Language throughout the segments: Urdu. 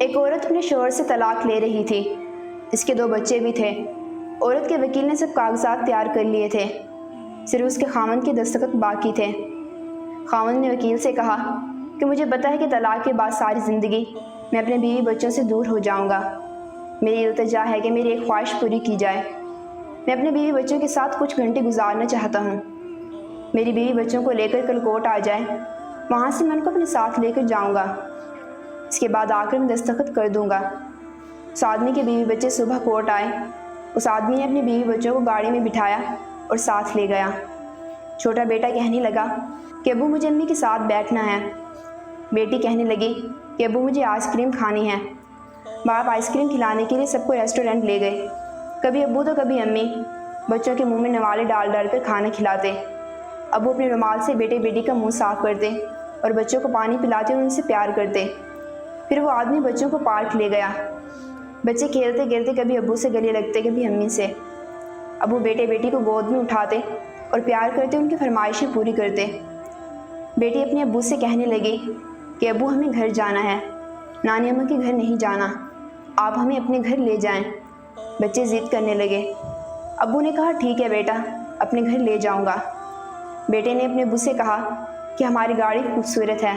ایک عورت اپنے شوہر سے طلاق لے رہی تھی۔ اس کے 2 بچے بھی تھے۔ عورت کے وکیل نے سب کاغذات تیار کر لیے تھے، صرف اس کے خاوند کے دستخط باقی تھے۔ خاوند نے وکیل سے کہا کہ مجھے پتہ ہے کہ طلاق کے بعد ساری زندگی میں اپنے بیوی بچوں سے دور ہو جاؤں گا۔ میری التجا ہے کہ میری ایک خواہش پوری کی جائے۔ میں اپنے بیوی بچوں کے ساتھ کچھ گھنٹے گزارنا چاہتا ہوں۔ میری بیوی بچوں کو لے کر کل کوٹ آ جائے، وہاں سے میں ان کو اپنے ساتھ لے کر جاؤں گا۔ اس کے بعد آ کر میں دستخط کر دوں گا۔ اس آدمی کے بیوی بچے صبح کوٹ آئے۔ اس آدمی نے اپنے بیوی بچوں کو گاڑی میں بٹھایا اور ساتھ لے گیا۔ چھوٹا بیٹا کہنے لگا کہ ابو مجھے امی کے ساتھ بیٹھنا ہے۔ بیٹی کہنے لگی کہ ابو مجھے آئس کریم کھانی ہے۔ باپ آئس کریم کھلانے کے لیے سب کو ریسٹورنٹ لے گئے، کبھی ابو تو کبھی امی بچوں کے منہ میں نوالے ڈال ڈال کر کھانا کھلاتے۔ ابو اپنے رومال سے بیٹے بیٹی کا منہ صاف کرتے اور بچوں کو پانی پلاتے اور ان سے پیار کرتے۔ پھر وہ آدمی بچوں کو پارک لے گیا۔ بچے کھیلتے کھیلتے کبھی ابو سے گلے لگتے، کبھی امی سے۔ ابو بیٹے بیٹی کو گود میں اٹھاتے اور پیار کرتے، ان کی فرمائشیں پوری کرتے۔ بیٹی اپنے ابو سے کہنے لگی کہ ابو ہمیں گھر جانا ہے، نانی اماں کے گھر نہیں جانا، آپ ہمیں اپنے گھر لے جائیں۔ بچے ضد کرنے لگے۔ ابو نے کہا ٹھیک ہے بیٹا، اپنے گھر لے جاؤں گا۔ بیٹے نے اپنے ابو سے کہا کہ ہماری گاڑی خوبصورت ہے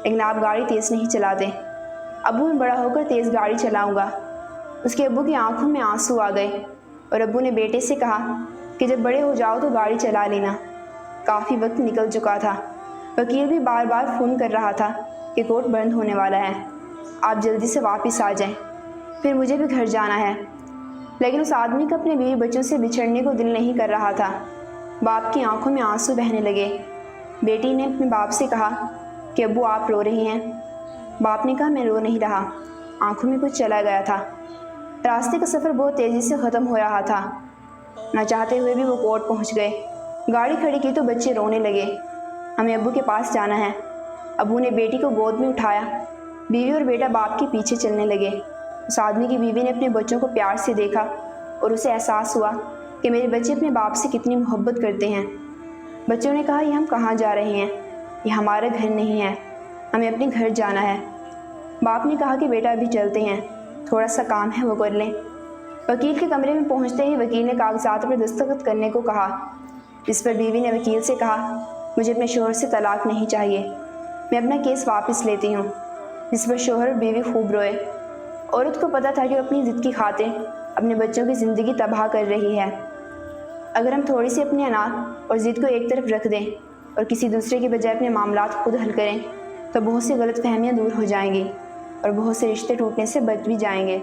لیکن آپ گاڑی تیز نہیں چلاتے۔ ابو میں بڑا ہو کر تیز گاڑی چلاؤں گا۔ اس کے ابو کی آنکھوں میں آنسو آ گئے اور ابو نے بیٹے سے کہا کہ جب بڑے ہو جاؤ تو گاڑی چلا لینا۔ کافی وقت نکل چکا تھا۔ وکیل بھی بار بار فون کر رہا تھا کہ کورٹ بند ہونے والا ہے، آپ جلدی سے واپس آ جائیں، پھر مجھے بھی گھر جانا ہے۔ لیکن اس آدمی کا اپنے بیوی بچوں سے بچھڑنے کو دل نہیں کر رہا تھا۔ باپ کی آنکھوں میں آنسو بہنے لگے۔ بیٹی نے اپنے باپ سے کہا کہ ابو آپ رو رہی ہیں۔ باپ نے کہا میں رو نہیں رہا، آنکھوں میں کچھ چلا گیا تھا۔ راستے کا سفر بہت تیزی سے ختم ہو رہا تھا۔ نہ چاہتے ہوئے بھی وہ کورٹ پہنچ گئے۔ گاڑی کھڑی کی تو بچے رونے لگے۔ ہمیں ابو کے پاس جانا ہے۔ ابو نے بیٹی کو گود میں اٹھایا۔ بیوی اور بیٹا باپ کے پیچھے چلنے لگے۔ اس آدمی کی بیوی نے اپنے بچوں کو پیار سے دیکھا اور اسے احساس ہوا کہ میرے بچے اپنے باپ سے کتنی محبت کرتے ہیں۔ بچوں نے کہا یہ ہم کہاں جا رہے ہیں؟ یہ ہمارا گھر نہیں ہے، ہمیں اپنے گھر جانا ہے۔ باپ نے کہا کہ بیٹا ابھی چلتے ہیں، تھوڑا سا کام ہے وہ کر لیں۔ وکیل کے کمرے میں پہنچتے ہی وکیل نے کاغذات پر دستخط کرنے کو کہا، جس پر بیوی نے وکیل سے کہا مجھے اپنے شوہر سے طلاق نہیں چاہیے، میں اپنا کیس واپس لیتی ہوں۔ جس پر شوہر اور بیوی خوب روئے۔ عورت کو پتہ تھا کہ وہ اپنی ضد کی خاطر اپنے بچوں کی زندگی تباہ کر رہی ہے۔ اگر ہم تھوڑی سی اپنی انا اور ضد کو ایک طرف رکھ دیں اور کسی دوسرے کی بجائے اپنے معاملات خود حل کریں تو بہت سی غلط فہمیاں دور ہو جائیں گی اور بہت سے رشتے ٹوٹنے سے بچ بھی جائیں گے۔